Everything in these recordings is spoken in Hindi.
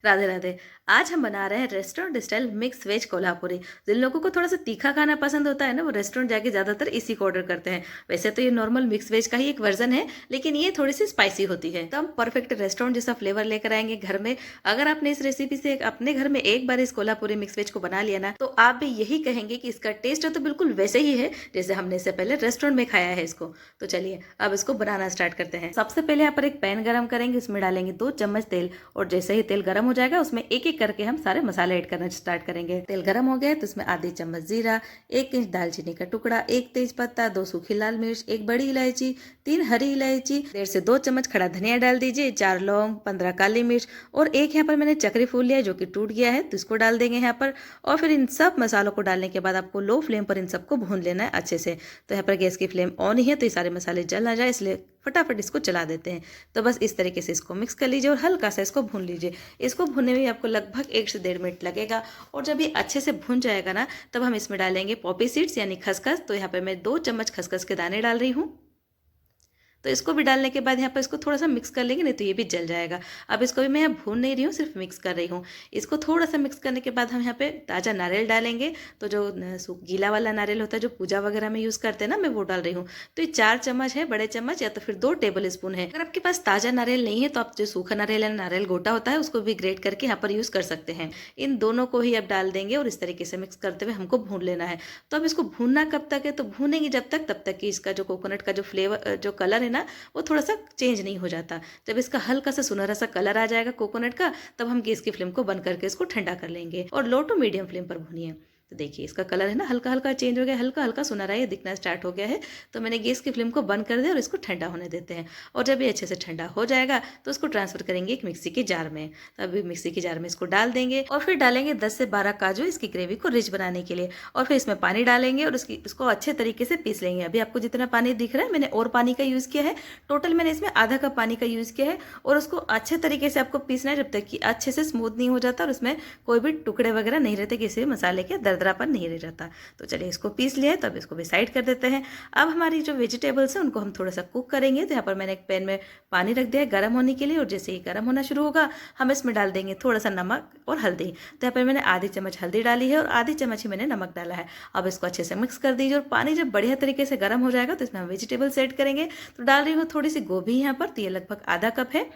राधे राधे। आज हम बना रहे हैं restaurant style mix veg Kolhapuri. जिन लोगों को थोड़ा सा तीखा खाना पसंद होता है ना, वो रेस्टोरेंट जाके ज़्यादातर इसी को ऑर्डर करते हैं। वैसे तो ये नॉर्मल मिक्स वेज का ही एक वर्जन है, लेकिन ये थोड़ी सी स्पाइसी होती है, तो हम परफेक्ट रेस्टोरेंट जैसा फ्लेवर लेकर आएंगे घर में। अगर आपने इस रेसिपी से अपने घर में एक बार इस कोल्हापुरी मिक्स वेज को बना लिया ना, तो आप भी यही कहेंगे कि इसका टेस्ट तो बिल्कुल वैसे ही है जैसे हमने इससे पहले रेस्टोरेंट में खाया है इसको। तो चलिए अब इसको बनाना स्टार्ट करते हैं। सबसे पहले यहाँ पर एक पैन गरम करेंगे, उसमें डालेंगे 2 चम्मच तेल, और जैसे ही तेल गरम हो जाएगा उसमें एक एक करके हम सारे मसाले ऐड करना स्टार्ट करेंगे। तेल गरम हो गया तो इसमें आधी चम्मच जीरा, 1 इंच दालचीनी का टुकड़ा, 1 तेज पत्ता, 2 सूखी लाल मिर्च, 1 बड़ी इलायची, 3 हरी इलायची, 1.5 से 2 चम्मच खड़ा धनिया डाल दीजिए, 4 लौंग, 15 काली मिर्च, और एक यहाँ पर मैंने चक्री फूल लिया है जो कि टूट गया है, तो इसको डाल देंगे यहाँ पर। और फिर इन सब मसालों को डालने के बाद आपको लो फ्लेम पर इन सबको भून लेना है अच्छे से। तो यहाँ पर गैस की फ्लेम ऑन ही है, तो ये सारे मसाले जल ना जाए, इसलिए फटाफट इसको चला देते हैं। तो बस इस तरीके से इसको मिक्स कर लीजिए और हल्का सा इसको भून लीजिए। इसको भूनने में आपको लगभग 1 से 1.5 मिनट लगेगा। और जब ये अच्छे से भून जाएगा ना, तब हम इसमें डालेंगे पॉपी सीड्स यानी खसखस। तो यहाँ पे मैं 2 चम्मच खसखस के दाने डाल रही हूँ। तो इसको भी डालने के बाद यहाँ पर इसको थोड़ा सा मिक्स कर लेंगे, नहीं तो ये भी जल जाएगा। अब इसको भी मैं यहाँ भून नहीं रही हूँ, सिर्फ मिक्स कर रही हूँ। इसको थोड़ा सा मिक्स करने के बाद हम यहाँ पे ताज़ा नारियल डालेंगे। तो जो गीला वाला नारियल होता है जो पूजा वगैरह में यूज़ करते हैं ना, मैं वो डाल रही हूँ। तो ये 4 चम्मच है, बड़े चम्मच, या तो फिर 2 टेबल स्पून है। अगर आपके पास ताज़ा नारियल नहीं है तो आप जो सूखा नारियल या नारियल गोटा होता है उसको भी ग्रेट करके यहाँ पर यूज़ कर सकते हैं। इन दोनों को ही अब डाल देंगे और इस तरीके से मिक्स करते हुए हमको भून लेना है। तो अब इसको भूनना कब तक है, तो भूनेंगे जब तक तब तक कि इसका जो कोकोनट का जो फ्लेवर जो कलर है ना, वो थोड़ा सा चेंज नहीं हो जाता। जब इसका हल्का सा सुनहरा सा कलर आ जाएगा कोकोनट का, तब हम गैस की फ्लेम को बंद करके इसको ठंडा कर लेंगे और लो टू मीडियम फ्लेम पर भूनिए। तो देखिए इसका कलर है ना हल्का हल्का चेंज हो गया, हल्का हल्का सुनहरा ये दिखना स्टार्ट हो गया है। तो मैंने गैस की फ्लेम को बंद कर दिया और इसको ठंडा होने देते हैं। और जब ये अच्छे से ठंडा हो जाएगा तो उसको ट्रांसफर करेंगे एक मिक्सी के जार में। तो अभी मिक्सी के जार में इसको डाल देंगे और फिर डालेंगे 10 से 12 काजू इसकी ग्रेवी को रिच बनाने के लिए। और फिर इसमें पानी डालेंगे और इसको अच्छे तरीके से पीस लेंगे। अभी आपको जितना पानी दिख रहा है मैंने और पानी का यूज़ किया है। टोटल मैंने इसमें आधा कप पानी का यूज़ किया है। और उसको अच्छे तरीके से आपको पीसना है जब तक कि अच्छे से स्मूथ नहीं हो जाता और उसमें कोई भी टुकड़े वगैरह नहीं रहते, किसी भी मसाले के दरदरापन नहीं रह जाता। तो चलिए इसको पीस लिया है, तो अब इसको भी साइड कर देते हैं। अब हमारी जो वेजिटेबल्स हैं उनको हम थोड़ा सा कुक करेंगे। तो यहाँ पर मैंने एक पैन में पानी रख दिया है गर्म होने के लिए, और जैसे ही गर्म होना शुरू होगा हम इसमें डाल देंगे थोड़ा सा नमक और हल्दी। तो यहाँ पर मैंने आधी चम्मच हल्दी डाली है और आधी चम्मच ही मैंने नमक डाला है। अब इसको अच्छे से मिक्स कर दीजिए और पानी जब बढ़िया तरीके से गर्म हो जाएगा तो इसमें हम वेजिटेबल्स ऐड करेंगे। तो डाल रही हूँ थोड़ी सी गोभी यहाँ पर, तो ये लगभग आधा कप है।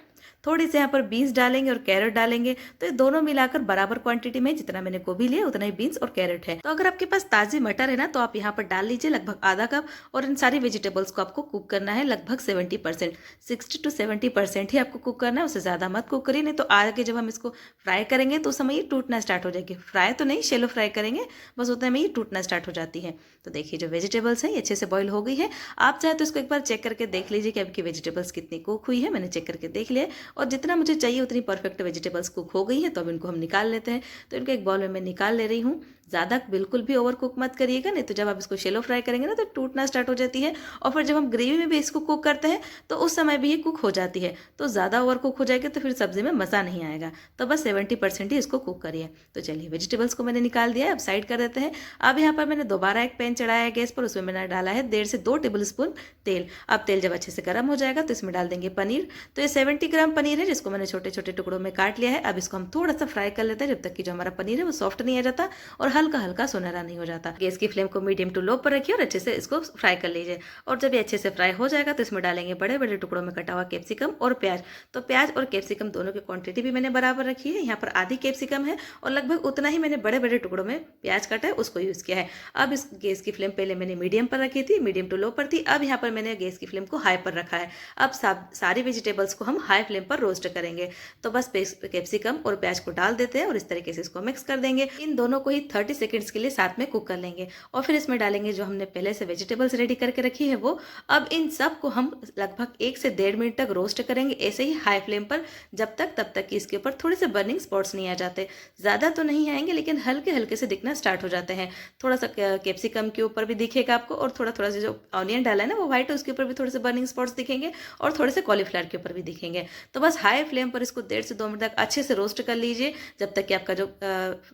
थोड़ी सी यहाँ पर बीन्स डालेंगे और कैरेट डालेंगे। तो ये दोनों मिलाकर बराबर क्वांटिटी में, जितना मैंने गोभी लिया उतना ही बीन्स और कैरेट है। तो अगर आपके पास ताजी मटर है ना, तो आप यहाँ पर डाल लीजिए लगभग आधा कप। और इन सारी वेजिटेबल्स को आपको कुक करना है लगभग 70%, 60 to 70% ही आपको कुक करना है, उससे ज़्यादा मत कुक करिए, नहीं तो आगे जब हम इसको फ्राई करेंगे तो उस समय ये टूटना स्टार्ट हो जाएगी। फ्राई तो नहीं, शेलो फ्राई करेंगे, बस उतने में ये टूटना स्टार्ट हो जाती है। तो देखिए जो वेजिटेबल्स हैं ये अच्छे से बॉईल हो गई है। आप चाहे तो इसको एक बार चेक करके देख लीजिए कि आपकी वेजिटेबल्स कितनी कुक हुई है। मैंने चेक करके देख लिया और जितना मुझे चाहिए उतनी परफेक्ट वेजिटेबल्स कुक हो गई है। तो अब इनको हम निकाल लेते हैं। तो इनको एक बाउल में मैं निकाल ले रही हूँ। ज़्यादा बिल्कुल भी ओवर कुक मत करिएगा, नहीं तो जब आप इसको शेलो फ्राई करेंगे ना तो टूटना स्टार्ट हो जाती है। और फिर जब हम ग्रेवी में भी इसको कुक करते हैं तो उस समय भी ये कुक हो जाती है। तो ज़्यादा ओवर कुक हो जाएगी तो फिर सब्जी में मज़ा नहीं आएगा। तो बस 70% ही इसको कुक करिए। तो चलिए वेजिटेबल्स को मैंने निकाल दिया है, अब साइड कर देते हैं। अब यहाँ पर मैंने दोबारा एक पैन चढ़ाया है गैस पर, उसमें मैंने डाला है 1.5 से 2 टेबल स्पून तेल। अब तेल जब अच्छे से गर्म हो जाएगा तो इसमें डाल देंगे पनीर। तो ये 70 ग्राम पनीर है जिसको मैंने छोटे छोटे टुकड़ों में काट लिया है। अब इसको हम थोड़ा सा फ्राई कर लेते हैं जब तक कि जो हमारा पनीर है वो सॉफ्ट नहीं आ जाता और हल्का हल्का सुनहरा नहीं हो जाता। गैस की फ्लेम को मीडियम टू लो पर रखिए और अच्छे से इसको फ्राई कर लीजिए। और जब ये अच्छे से फ्राई हो जाएगा तो इसमें डालेंगे बड़े बड़े टुकड़ों में कटा हुआ कैप्सिकम और प्याज। तो प्याज और कैप्सिकम दोनों की क्वांटिटी भी मैंने बराबर रखी है। यहाँ पर आधी कैप्सिकम है और लगभग उतना ही मैंने बड़े बड़े टुकड़ों में प्याज काटा है, उसको यूज़ किया है। अब इस गैस की फ्लेम पहले मैंने मीडियम पर रखी थी, मीडियम टू लो पर थी। अब यहाँ पर मैंने गैस की फ्लेम को हाई पर रखा है। अब सारी वेजिटेबल्स को हम हाई फ्लेम पर रोस्ट करेंगे। तो बस कैप्सिकम और प्याज को डाल देते हैं और इस तरीके से इसको मिक्स कर देंगे। इन दोनों को ही 30 सेकंड्स के लिए साथ में कुक कर लेंगे। और फिर इसमें डालेंगे जो हमने पहले से वेजिटेबल्स रेडी करके रखी है वो। अब इन सब को हम लगभग 1 से 1.5 मिनट तक रोस्ट करेंगे, ऐसे ही हाई फ्लेम पर, जब तक तब तक कि इसके ऊपर थोड़े से बर्निंग स्पॉट्स नहीं आ जाते। ज़्यादा तो नहीं आएंगे लेकिन हल्के हल्के से दिखना स्टार्ट हो जाते हैं। थोड़ा सा कैप्सिकम के ऊपर भी दिखेगा आपको, और थोड़ा थोड़ा सा जो ऑनियन डाला है ना वो व्हाइट है उसके ऊपर भी थोड़े से बर्निंग स्पॉट्स दिखेंगे, और थोड़े से कॉलीफ्लावर के ऊपर भी दिखेंगे। तो बस हाई फ्लेम पर इसको 1.5 से 2 मिनट तक अच्छे से रोस्ट कर लीजिए जब तक कि आपका जो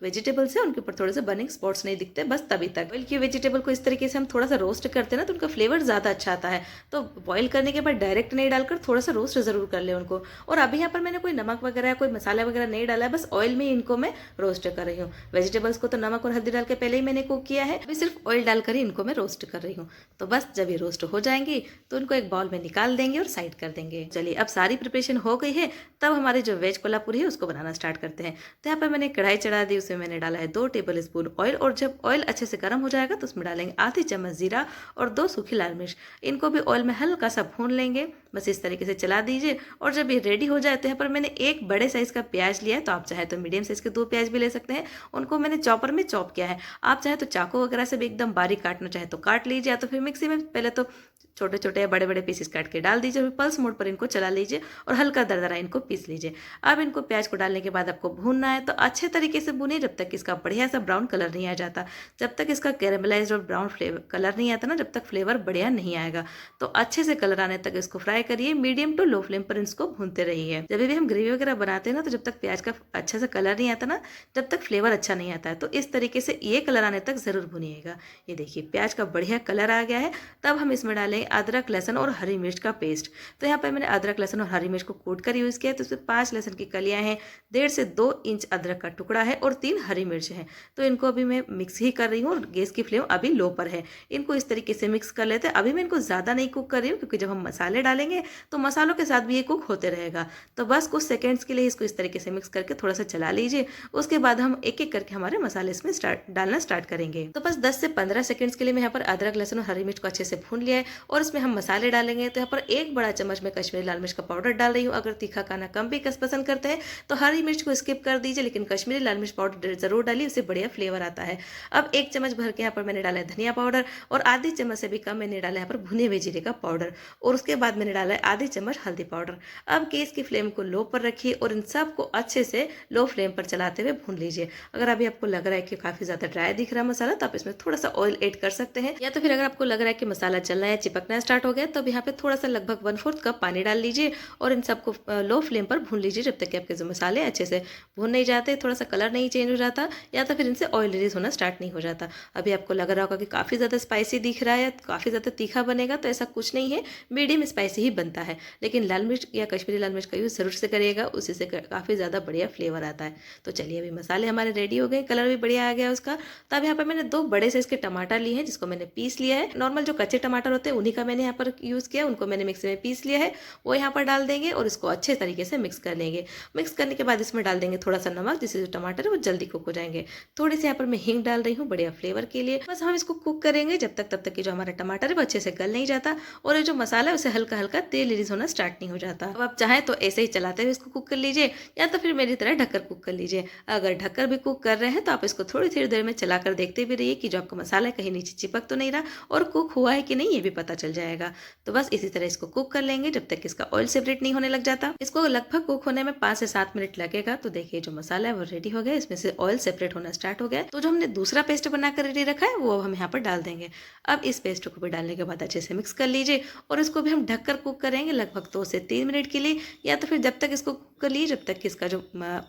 वेजिटेबल्स है उनके ऊपर थोड़े से से बर्निंग स्पॉट्स नहीं दिखते, बस तभी तक। बॉइल की वेजिटेबल को इस तरीके से हम थोड़ा सा रोस्ट करते हैं ना तो उनका फ्लेवर ज़्यादा अच्छा आता है। तो बॉईल करने के बाद डायरेक्ट नहीं डालकर थोड़ा सा रोस्ट ज़रूर कर ले उनको। और अभी यहाँ पर मैंने कोई नमक वगैरह कोई मसाला वगैरह नहीं डाला है, बस ऑयल में ही इनको मैं रोस्ट कर रही हूँ। वेजिटेबल्स को तो नमक और हल्दी डाल के पहले ही मैंने कुक किया है, अभी सिर्फ ऑयल डालकर ही इनको मैं रोस्ट कर रही हूँ। तो बस जब ये रोस्ट हो जाएंगी तो इनको एक बाउल में निकाल देंगे और साइड कर देंगे। चलिए अब सारी प्रिपरेशन हो गई है, तब हमारी जो वेज कोल्हापुरी है उसको बनाना स्टार्ट करते हैं। तो यहाँ पर मैंने कढ़ाई चढ़ा दी, उसमें मैंने डाला है 2 टेबल स्पून ऑयल, और जब ऑयल अच्छे से गर्म हो जाएगा तो उसमें डालेंगे आधी चम्मच जीरा और 2 सूखी लाल मिर्च। इनको भी ऑयल में हल्का सा भून लेंगे, बस इस तरीके से चला दीजिए। और जब ये रेडी हो जाए तो यहाँ पर मैंने एक बड़े साइज का प्याज लिया है, तो आप चाहे तो मीडियम साइज के 2 प्याज भी ले सकते हैं। उनको मैंने चॉपर में चॉप किया है, आप चाहे तो चाकू वगैरह से भी एकदम बारीक काटना चाहे तो काट लीजिए, या तो फिर मिक्सी में पहले तो छोटे छोटे या बड़े बड़े पीसेस काट के डाल दीजिए, फिर पल्स मोड पर इनको चला लीजिए और हल्का दरदरा इनको पीस लीजिए। अब इनको प्याज को डालने के बाद आपको भूनना है, तो अच्छे तरीके से भूनिए जब तक इसका बढ़िया सा ब्राउन कलर नहीं आ जाता। जब तक इसका कैरेमलाइज्ड और ब्राउन फ्लेवर कलर नहीं आता ना, जब तक फ्लेवर बढ़िया नहीं आएगा। तो अच्छे से कलर आने तक इसको फ्राई करिए, मीडियम टू लो फ्लेम पर इसको भूनते रहिए। जब भी हम ग्रेवी वगैरह बनाते हैं ना, तो जब तक प्याज का अच्छा सा कलर नहीं आता ना, जब तक फ्लेवर अच्छा नहीं आता है, तो इस तरीके से ये कलर आने तक जरूर भूनिएगा। ये देखिए प्याज का बढ़िया कलर आ गया है। तब हम इसमें डालेंगे अदरक लहसुन और हरी मिर्च का पेस्ट। तो यहाँ पर मैंने अदरक लहसुन और हरी मिर्च को कूट कर यूज़ किया है। तो इसमें 5 लहसुन की कलियाँ हैं, 1.5 से 2 इंच अदरक का टुकड़ा है और 3 हरी मिर्च है। तो इनको अभी मैं मिक्स ही कर रही हूँ और गैस की फ्लेम अभी लो पर है। इनको इस तरीके से मिक्स कर लेते हैं। अभी मैं इनको ज़्यादा नहीं कुक कर रही हूँ, क्योंकि जब हम मसाले डालेंगे तो मसालों के साथ भी ये कुक होते रहेगा। तो बस कुछ सेकेंड्स के लिए इसको इस तरीके से मिक्स करके थोड़ा सा चला लीजिए। उसके बाद हम एक एक करके हमारे मसाले इसमें डालना स्टार्ट करेंगे। तो बस 10 से 15 सेकंड्स के लिए मैं यहाँ पर अदरक लहसुन और हरी मिर्च को अच्छे से भून लिया है, और इसमें हम मसाले डालेंगे। तो यहाँ पर 1 बड़ा चम्मच में कश्मीरी लाल मिर्च का पाउडर डाल रही हूँ। अगर तीखा खाना कम भी पसंद करते हैं तो हरी मिर्च को स्किप कर दीजिए, लेकिन कश्मीरी लाल मिर्च पाउडर जरूर डालिए, उससे बढ़िया फ्लेवर आता है। अब 1 चम्मच भर के यहाँ पर मैंने डाला है धनिया पाउडर, और आधी चम्मच से भी कम मैंने डाला है यहाँ पर भुने हुए जीरे का पाउडर, और उसके बाद मैंने डाला है आधी चम्मच हल्दी पाउडर। अब गैस की फ्लेम को लो पर रखिए और इन सबको अच्छे से लो फ्लेम पर चलाते हुए भून लीजिए। अगर अभी आपको लग रहा है कि काफी ज्यादा ड्राई दिख रहा है मसाला, तो आप इसमें थोड़ा सा ऑयल ऐड कर सकते हैं, या तो फिर अगर आपको लग रहा है कि मसाला जलना या चिपकना स्टार्ट हो गया, तो अब यहाँ पे थोड़ा सा लगभग 1/4 कप पानी डाल लीजिए और इन सबको लो फ्लेम पर भून लीजिए जब तक कि आपके जो मसाले अच्छे से भून नहीं जाते, थोड़ा सा कलर नहीं चेंज हो जाता, या तो फिर इनसे ऑयल रिलीज होना स्टार्ट नहीं हो जाता। अभी आपको लग रहा होगा कि काफ़ी ज़्यादा स्पाइसी दिख रहा है, काफ़ी ज़्यादा तीखा बनेगा, तो ऐसा कुछ नहीं है, मीडियम स्पाइसी ही बनता है। लेकिन लाल मिर्च या कश्मीरी लाल मिर्च का यूज़ जरूर से करिएगा, उसी से काफ़ी ज़्यादा बढ़िया फ्लेवर आता है। तो चलिए अभी मसाले हमारे रेडी हो गए, कलर भी बढ़िया आ गया उसका। तो अब यहाँ पर मैंने 2 बड़े साइज के टमाटर लिए हैं, जिसको मैंने पीस लिया है। नॉर्मल जो कच्चे टमाटर होते हैं उन्हीं का मैंने यहाँ पर यूज़ किया, उनको मैंने मिक्सी में पीस लिया है, वो यहाँ पर डाल देंगे और इसको अच्छे तरीके से मिक्स कर लेंगे। मिक्स करने के बाद इसमें डाल देंगे थोड़ा सा नमक, जिससे जो टमाटर है वो जल्दी कुक हो जाएंगे। थोड़ी सी यहाँ पर मैं हींग डाल रही हूँ बढ़िया फ्लेवर के लिए। बस हम इसको कुक करेंगे तब तक कि जो हमारा टमाटर है वो अच्छे से गल नहीं जाता और ये जो मसाला है उसे हल्का हल्का तेल रिलीज होना स्टार्ट नहीं हो जाता। अब आप चाहें तो ऐसे ही चलाते हुए इसको कुक कर लीजिए, या तो फिर मेरी तरह ढककर कुक कर लीजिए। अगर ढककर भी कुक कर रहे हैं तो आप इसको थोड़ी थोड़ी देर में चलाकर देखते भी रहिए कि जो आपका मसाला है कहीं नीचे चिपक तो नहीं रहा और कुक हुआ है कि नहीं, ये भी पता चल जाएगा। तो बस इसी तरह इसको कुक कर लेंगे जब तक इसका ऑयल सेपरेट नहीं होने लग जाता। इसको लगभग कुक होने में 5 से 7 मिनट लगेगा। तो देखिए जो मसाला है वो रेडी हो गया, इसमें से ऑयल सेपरेट होना स्टार्ट हो गया। तो जो हमने दूसरा पेस्ट बनाकर रेडी रखा है वो हम यहाँ पर डाल देंगे। अब इस पेस्ट को भी डालने के बाद अच्छे से मिक्स कर लीजिए और इसको भी हम ढककर कुक करेंगे लगभग 2 से 3 मिनट के लिए, या तो फिर जब तक इसको कुक कर लीजिए जब तक कि इसका जो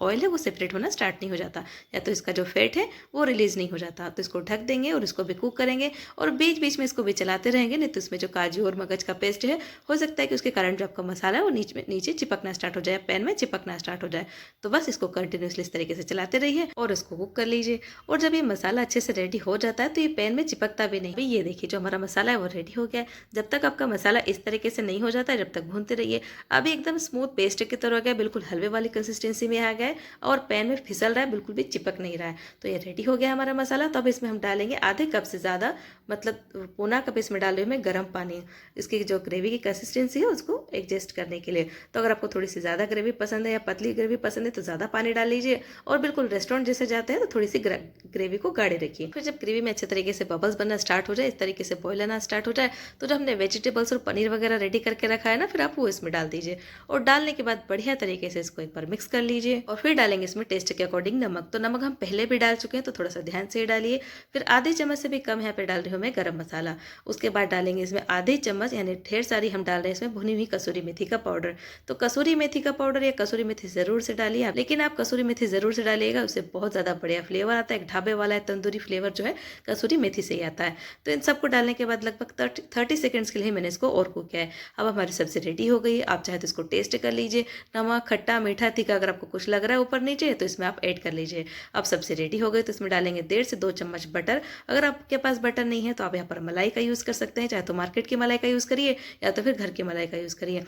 ऑयल है वो सेपरेट होना स्टार्ट नहीं हो जाता, या तो इसका जो फैट है वो रिलीज नहीं हो जाता। तो इसको ढक देंगे और इसको भी कुक करेंगे और बीच बीच में इसको भी चलाते रहेंगे, नहीं तो इसमें जो काजू और मगज का पेस्ट है हो सकता है कि उसके कारण जो आपका मसाला है वो नीचे चिपकना स्टार्ट हो जाए, पैन में चिपकना स्टार्ट हो जाए। तो बस इसको कंटिन्यूसली इस तरीके से चलाते रहिए और इसको कुक कर लीजिए। और जब ये मसाला अच्छे से रेडी हो जाता है तो ये पैन में चिपकता भी नहीं। ये देखिए जो हमारा मसाला है वो रेडी हो गया है। जब तक आपका मसाला इस तरीके से नहीं हो जाता है जब तक भूनते रहिए। अभी एकदम स्मूथ पेस्ट की तरह हो गया, बिल्कुल हलवे वाली कंसिस्टेंसी में आ गया है और पैन में फिसल रहा है, बिल्कुल भी चिपक नहीं रहा है। तो ये रेडी हो गया हमारा मसाला। तो अब इसमें हम डालेंगे आधे कप से ज़्यादा, मतलब पौना कप इसमें डाल रही हूँ मैं गर्म पानी, इसकी जो ग्रेवी की कंसिस्टेंसी है उसको एडजस्ट करने के लिए। तो अगर आपको थोड़ी सी ज़्यादा ग्रेवी पसंद है या पतली ग्रेवी पसंद है तो ज़्यादा पानी डाल लीजिए, और बिल्कुल रेस्टोरेंट जैसे जाते हैं तो थोड़ी सी ग्रेवी को गाढ़े रखिए। फिर जब ग्रेवी में अच्छे तरीके से बबल्स बनना स्टार्ट हो जाए, इस तरीके से बॉयल आना स्टार्ट हो जाए, तो जो हमने वेजिटेबल्स और पनीर वगैरह रेडी करके रखा है ना, फिर आप वो इसमें डाल दीजिए और डालने के बाद बढ़िया तरीके से इसको एक बार मिक्स कर लीजिए। और फिर डालेंगे इसमें टेस्ट के अकॉर्डिंग नमक। तो नमक हम पहले भी डाल चुके हैं तो थोड़ा सा ध्यान से ही डालिए। फिर आधे चम्मच से भी कम यहाँ पे डाल रही हूँ मैं गरम मसाला। उसके बाद डालेंगे इसमें इसमें आधे चम्मच यानी ढेर सारी हम डाल रहे हैं इसमें भुनी हुई कसूरी मेथी का पाउडर। तो कसूरी मेथी का पाउडर या कसूरी मेथी ज़रूर से डालिए आप, लेकिन आप कसूरी मेथी ज़रूर से डालिएगा, उससे बहुत ज़्यादा बढ़िया फ्लेवर आता है। एक ढाबे वाला है तंदूरी फ्लेवर जो है कसूरी मेथी से ही आता है। तो इन सबको डालने के बाद लगभग 30 सेकेंड्स के लिए मैंने इसको और कुक किया है। अब हमारी सब्जी रेडी हो गई है। आप चाहे तो इसको टेस्ट कर लीजिए, नमक, खट्टा, मीठा, तीखा अगर आपको कुछ लग रहा है ऊपर नीचे तो इसमें आप ऐड कर लीजिए। अब सब्जी रेडी हो गई तो इसमें डालेंगे 1.5 से 2 चम्मच बटर। अगर आपके पास बटर नहीं है तो आप यहाँ पर मलाई का यूज़ कर सकते हैं, चाहे तो मार्केट की मलाई का यूज़ करिए या तो फिर घर की मलाई का यूज़ करिए,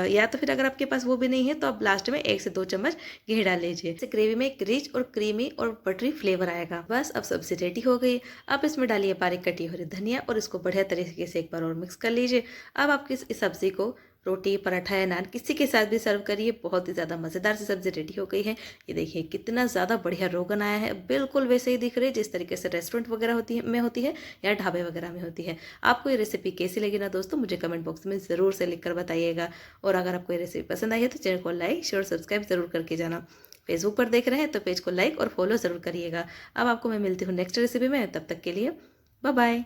या तो फिर अगर आपके पास वो भी नहीं है तो आप लास्ट में 1 से 2 चम्मच घी डाल लीजिए। इससे ग्रेवी में एक रिच और क्रीमी और बटरी फ्लेवर आएगा। बस अब सब्जी रेडी हो गई। आप इसमें डालिए बारीक कटी हुई धनिया और इसको बढ़िया तरीके से एक बार और मिक्स कर लीजिए। अब आपकी इस सब्जी को रोटी, पराठा या नान किसी के साथ भी सर्व करिए। बहुत ही ज़्यादा मज़ेदार सी सब्जी रेडी हो गई है। ये देखिए कितना ज़्यादा बढ़िया रोगन आया है, बिल्कुल वैसे ही दिख रही है जिस तरीके से रेस्टोरेंट वगैरह होती है या ढाबे वगैरह में होती है। आपको ये रेसिपी कैसी लगी ना दोस्तों, मुझे कमेंट बॉक्स में ज़रूर से लिख कर बताइएगा। और अगर आपको ये रेसिपी पसंद आई है तो चैनल को लाइक, शेयर, सब्सक्राइब ज़रूर करके जाना। फेसबुक पर देख रहे हैं तो पेज को लाइक और फॉलो ज़रूर करिएगा। अब आपको मैं मिलती हूँ नेक्स्ट रेसिपी में, तब तक के लिए बाय बाय।